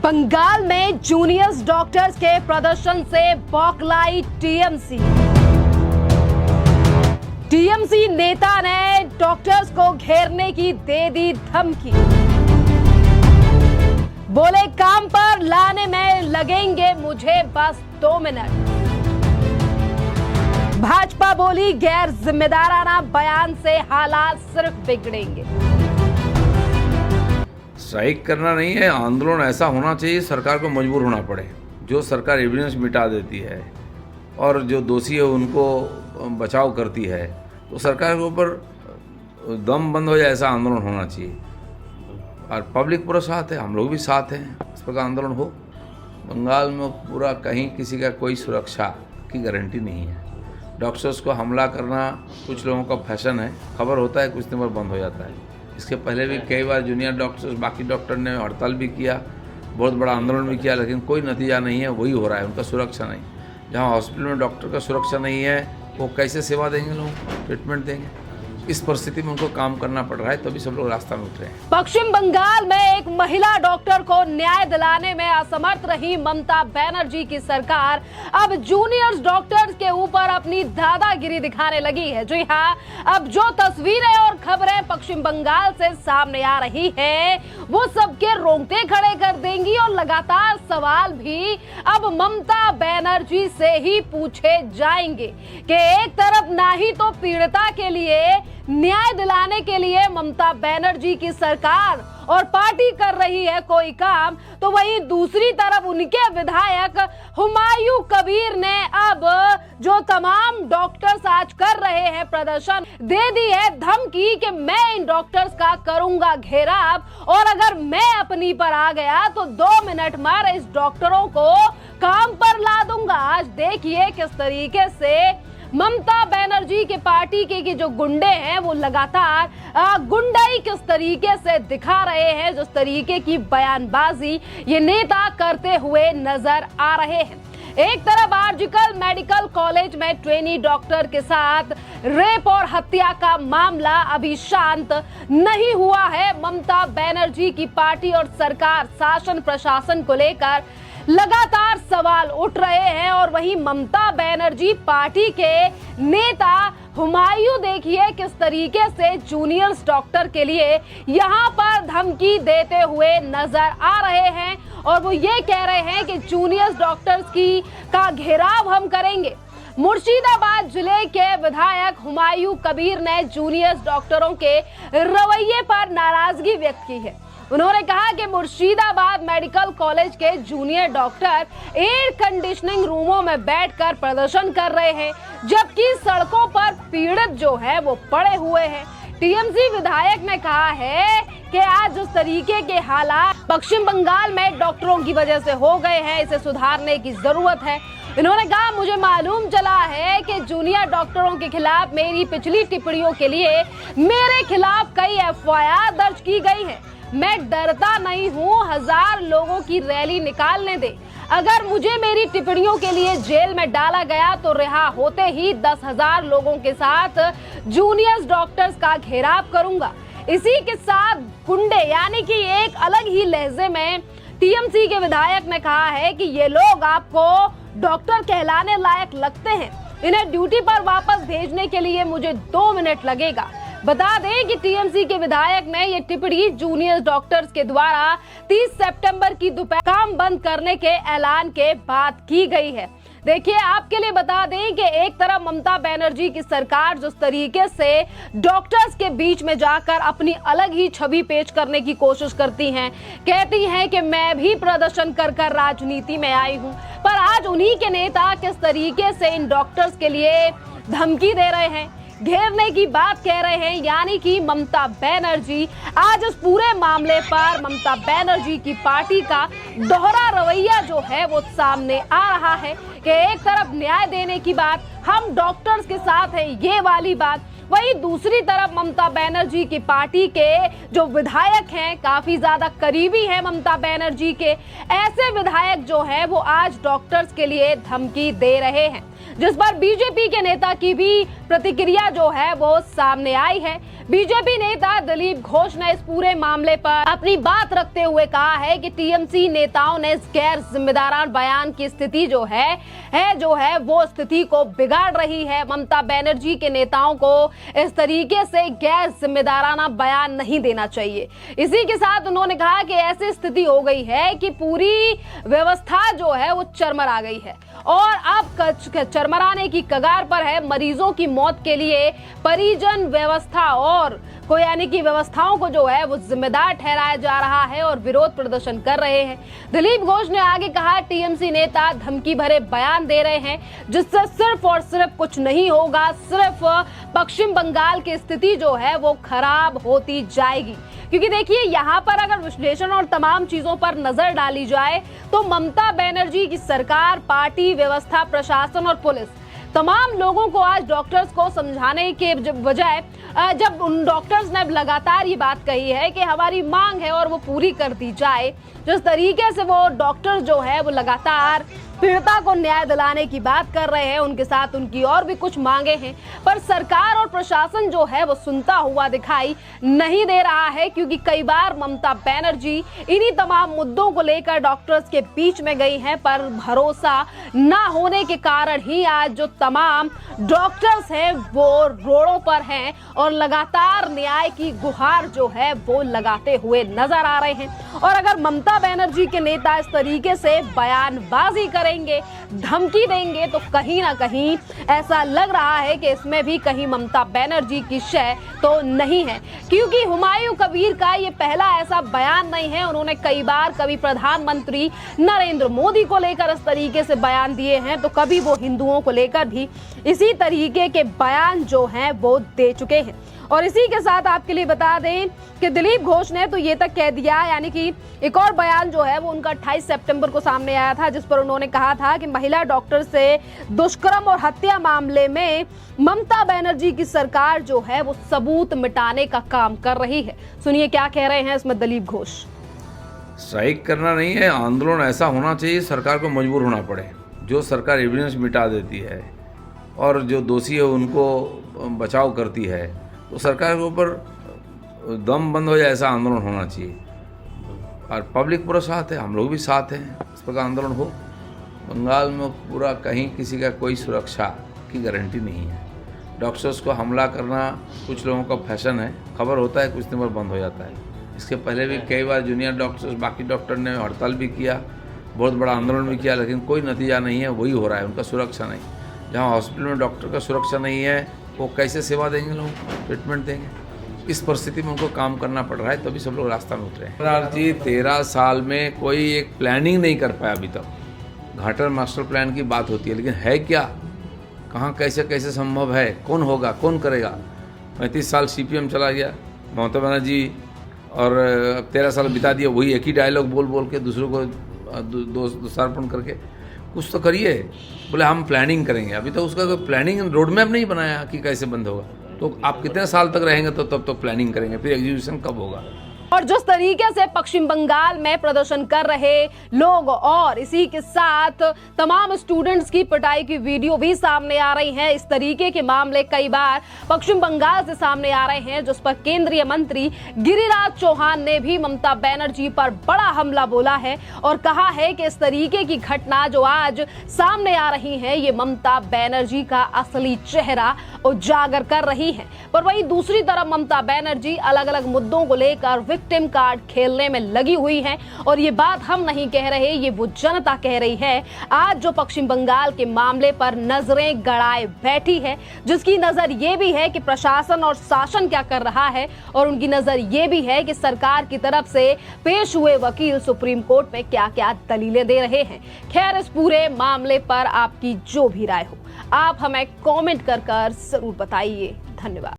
बंगाल में juniors doctors के प्रदर्शन से बौखलाई टीएमसी। टीएमसी नेता ने डॉक्टर्स को घेरने की दे दी धमकी। बोले काम पर लाने में लगेंगे मुझे बस 2 मिनट। भाजपा बोली गैर जिम्मेदाराना बयान से हालात सिर्फ बिगड़ेंगे। स्ट्राइक करना नहीं है, आंदोलन ऐसा होना चाहिए सरकार को मजबूर होना पड़े। जो सरकार एविडेंस मिटा देती है और जो दोषी है उनको बचाव करती है तो सरकार के ऊपर दम बंद हो जाए, ऐसा आंदोलन होना चाहिए। और पब्लिक पूरा साथ है, हम लोग भी साथ हैं, इस प्रकार आंदोलन हो। बंगाल में पूरा कहीं किसी का कोई सुरक्षा की गारंटी नहीं है। डॉक्टर्स को हमला करना कुछ लोगों का फैशन है, खबर होता है कुछ दिन बाद बंद हो जाता है। इसके पहले भी कई बार जूनियर डॉक्टर्स बाकी डॉक्टर ने हड़ताल भी किया, बहुत बड़ा आंदोलन भी किया, लेकिन कोई नतीजा नहीं है। वही हो रहा है, उनका सुरक्षा नहीं। जहाँ हॉस्पिटल में डॉक्टर का सुरक्षा नहीं है वो कैसे सेवा देंगे, लोग ट्रीटमेंट देंगे। इस परिस्थिति में उनको काम करना पड़ रहा है, तभी सब लोग रास्ता में उठ रहे हैं। पश्चिम बंगाल में एक महिला डॉक्टर को न्याय दिलाने में असमर्थ रही ममता बनर्जी की सरकार अब जूनियर्स डॉक्टर्स के ऊपर अपनी दादागिरी दिखाने लगी है। जी हाँ, अब जो तस्वीरें और खबरें पश्चिम बंगाल से सामने आ रही है वो सबके रोंगटे खड़े कर देंगी और लगातार सवाल भी अब ममता बनर्जी से ही पूछे जाएंगे कि एक तरफ ना ही तो पीड़िता के लिए न्याय दिलाने के लिए ममता बनर्जी की सरकार और पार्टी कर रही है कोई काम, तो वहीं दूसरी तरफ उनके विधायक हुमायूं कबीर ने अब जो तमाम डॉक्टर्स आज कर रहे हैं प्रदर्शन, दे दी है धमकी कि मैं इन डॉक्टर्स का करूंगा घेराव और अगर मैं अपनी पर आ गया तो 2 मिनट में इस डॉक्टरों को काम पर ला दूंगा। आज देखिए किस तरीके से ममता बनर्जी के पार्टी के जो गुंडे हैं वो लगातार गुंडाई किस तरीके से दिखा रहे हैं, जिस तरीके की बयानबाजी ये नेता करते हुए नजर आ रहे हैं। एक तरफ आर्जिकल मेडिकल कॉलेज में ट्रेनी डॉक्टर के साथ रेप और हत्या का मामला अभी शांत नहीं हुआ है। ममता बनर्जी की पार्टी और सरकार शासन प्रशासन को लेकर लगातार सवाल उठ रहे हैं और वहीं ममता बनर्जी पार्टी के नेता हुमायूं देखिए किस तरीके से जूनियर्स डॉक्टर के लिए यहां पर धमकी देते हुए नजर आ रहे हैं और वो ये कह रहे हैं कि जूनियर्स डॉक्टर्स का घेराव हम करेंगे। मुर्शिदाबाद जिले के विधायक हुमायूं कबीर ने जूनियर्स डॉक्टरों के रवैये पर नाराजगी व्यक्त की है। उन्होंने कहा कि मुर्शिदाबाद मेडिकल कॉलेज के जूनियर डॉक्टर एयर कंडीशनिंग रूमों में बैठकर प्रदर्शन कर रहे हैं, जबकि सड़कों पर पीड़ित जो है वो पड़े हुए हैं। टीएमसी विधायक ने कहा है कि आज जिस तरीके के हालात पश्चिम बंगाल में डॉक्टरों की वजह से हो गए हैं, इसे सुधारने की जरूरत है। इन्होंने कहा मुझे मालूम चला है कि जूनियर डॉक्टरों के खिलाफ मेरी पिछली टिप्पणियों के लिए मेरे खिलाफ कई एफआईआर दर्ज की गई है। मैं डरता नहीं हूँ, 1000 लोगों की रैली निकालने दे। अगर मुझे मेरी टिप्पणियों के लिए जेल में डाला गया तो रिहा होते ही 10,000 लोगों के साथ जूनियर्स डॉक्टर्स का घेराव करूंगा। इसी के साथ गुंडे यानी कि एक अलग ही लहजे में टीएमसी के विधायक ने कहा है कि ये लोग आपको डॉक्टर कहलाने लायक लगते हैं, इन्हें ड्यूटी पर वापस भेजने के लिए मुझे 2 मिनट लगेगा। बता दें कि टीएमसी के विधायक ने ये टिप्पणी जूनियर डॉक्टर्स के द्वारा 30 सितंबर की दोपहर काम बंद करने के ऐलान के बाद की गई है। देखिए, आपके लिए बता दें कि एक तरफ ममता बनर्जी की सरकार जिस तरीके से डॉक्टर्स के बीच में जाकर अपनी अलग ही छवि पेश करने की कोशिश करती हैं, कहती हैं कि मैं भी प्रदर्शन कर कर राजनीति में आई हूं, पर आज उन्हीं के नेता किस तरीके से इन डॉक्टर्स के लिए धमकी दे रहे हैं, घेरने की बात कह रहे हैं। यानी कि ममता बनर्जी आज इस पूरे मामले पर ममता बनर्जी की पार्टी का दोहरा रवैया जो है वो सामने आ रहा है कि एक तरफ न्याय देने की बात, हम डॉक्टर्स के साथ हैं ये वाली बात, वहीं दूसरी तरफ ममता बनर्जी की पार्टी के जो विधायक हैं काफी ज्यादा करीबी हैं ममता बनर्जी के, ऐसे विधायक जो है वो आज डॉक्टर्स के लिए धमकी दे रहे हैं। जिस पर बीजेपी के नेता की भी प्रतिक्रिया जो है वो सामने आई है। बीजेपी नेता दिलीप घोष ने इस पूरे मामले पर अपनी बात रखते हुए कहा है कि टीएमसी नेताओं ने इस गैर जिम्मेदाराना बयान की स्थिति जो है वो स्थिति को बिगाड़ रही है। ममता बनर्जी के नेताओं को इस तरीके से गैर जिम्मेदाराना बयान नहीं देना चाहिए। इसी के साथ उन्होंने कहा कि ऐसी स्थिति हो गई है कि पूरी व्यवस्था जो है वो चरमरा गई है और अब चरमराने की कगार पर है। मरीजों की मौत के लिए परिजन व्यवस्था और यानी कि व्यवस्थाओं को जो है वो जिम्मेदार ठहराया जा रहा है और विरोध प्रदर्शन कर रहे हैं। दिलीप घोष ने आगे कहा, टीएमसी नेता धमकी भरे बयान दे रहे हैं जिससे सिर्फ और सिर्फ कुछ नहीं होगा, सिर्फ पश्चिम बंगाल की स्थिति जो है वो खराब होती जाएगी। क्योंकि देखिए यहाँ पर अगर विश्लेषण और तमाम चीजों पर नजर डाली जाए तो ममता बनर्जी की सरकार, पार्टी, व्यवस्था, प्रशासन और पुलिस तमाम लोगों को आज डॉक्टर्स को समझाने के बजाय जब उन डॉक्टर्स ने लगातार ये बात कही है कि हमारी मांग है और वो पूरी कर दी जाए, जिस तरीके से वो डॉक्टर्स जो है वो लगातार पीड़िता को न्याय दिलाने की बात कर रहे हैं, उनके साथ उनकी और भी कुछ मांगे हैं, पर सरकार और प्रशासन जो है वो सुनता हुआ दिखाई नहीं दे रहा है। क्योंकि कई बार ममता बनर्जी इन्हीं तमाम मुद्दों को लेकर डॉक्टर्स के बीच में गई हैं, पर भरोसा ना होने के कारण ही आज जो तमाम डॉक्टर्स हैं वो रोडों पर हैं और लगातार न्याय की गुहार जो है वो लगाते हुए नजर आ रहे हैं। और अगर ममता बनर्जी के नेता इस तरीके से बयानबाजी करेंगे, धमकी देंगे, तो कहीं ना कहीं ऐसा लग रहा है कि इसमें भी कहीं ममता बनर्जी की शय तो नहीं है। क्योंकि हुमायूं कबीर का ये पहला ऐसा बयान नहीं है। उन्होंने कई बार कभी प्रधानमंत्री नरेंद्र मोदी को लेकर इस तरीके से बयान दिए हैं, तो कभी वो हिंदुओं को लेकर भी इसी तरीके के बयान जो हैं वो दे चुके हैं। और इसी के साथ आपके लिए बता दें कि दिलीप घोष ने तो ये तक कह दिया, यानी कि एक और बयान जो है वो उनका 28 सितंबर को सामने आया था, जिस पर उन्होंने कहा था कि महिला डॉक्टर से दुष्कर्म और हत्या मामले में ममता बनर्जी की सरकार जो है वो सबूत मिटाने का काम कर रही है। सुनिए क्या कह रहे हैं इसमें दिलीप घोष। स्ट्राइक करना नहीं है, आंदोलन ऐसा होना चाहिए सरकार को मजबूर होना पड़े। जो सरकार एविडेंस मिटा देती है और जो दोषी है उनको बचाव करती है, तो सरकार के ऊपर दम बंद हो जाए, ऐसा आंदोलन होना चाहिए। और पब्लिक पूरा साथ है, हम लोग भी साथ हैं, इस प्रकार आंदोलन हो। बंगाल में पूरा कहीं किसी का कोई सुरक्षा की गारंटी नहीं है। डॉक्टर्स को हमला करना कुछ लोगों का फैशन है, खबर होता है, कुछ दिन बाद बंद हो जाता है। इसके पहले भी कई बार जूनियर डॉक्टर्स, बाकी डॉक्टर ने हड़ताल भी किया, बहुत बड़ा आंदोलन भी किया, लेकिन कोई नतीजा नहीं है। वही हो रहा है, उनका सुरक्षा नहीं। जहाँ हॉस्पिटल में डॉक्टर का सुरक्षा नहीं है, वो कैसे सेवा देंगे, लोग ट्रीटमेंट देंगे? इस परिस्थिति में उनको काम करना पड़ रहा है, तभी सब लोग रास्ता में उतरे हैं। जी 13 साल में कोई एक प्लानिंग नहीं कर पाया अभी तक। घाटर मास्टर प्लान की बात होती है, लेकिन है क्या, कहाँ कैसे कैसे संभव है, कौन होगा, कौन करेगा? 35 साल CPM चला गया ममता बनर्जी और 13 साल बिता दिया वही एक ही डायलॉग बोल बोल के, दूसरों को दोषारोपण करके। कुछ तो करिए। बोले हम प्लानिंग करेंगे, अभी तो उसका कोई प्लानिंग रोड मैप नहीं बनाया कि कैसे बंद होगा। तो आप कितने साल तक रहेंगे तो तब तो प्लानिंग करेंगे, फिर एग्जीक्यूशन कब होगा? और जिस तरीके से पश्चिम बंगाल में प्रदर्शन कर रहे लोग और इसी के साथ तमाम स्टूडेंट्स की पिटाई की वीडियो भी सामने आ रही है, इस तरीके के मामले कई बार पश्चिम बंगाल से सामने आ रहे हैं, जिस पर केंद्रीय मंत्री गिरिराज चौहान ने भी ममता बनर्जी पर बड़ा हमला बोला है और कहा है कि इस तरीके की घटना जो आज सामने आ रही है, ये ममता बनर्जी का असली चेहरा उजागर कर रही है। पर वहीं दूसरी तरफ ममता बनर्जी अलग अलग मुद्दों को लेकर विक्टिम कार्ड खेलने में लगी हुई है और ये बात हम नहीं कह रहे, ये वो जनता कह रही है। आज जो पश्चिम बंगाल के मामले पर नजरें गड़ाए बैठी है, जिसकी नजर ये भी है कि प्रशासन और शासन क्या कर रहा है और उनकी नजर ये भी है कि सरकार की तरफ से पेश हुए वकील सुप्रीम कोर्ट में क्या क्या दलीलें दे रहे हैं। खैर, इस पूरे मामले पर आपकी जो भी राय हो, आप हमें कमेंट कर जरूर बताइए। धन्यवाद।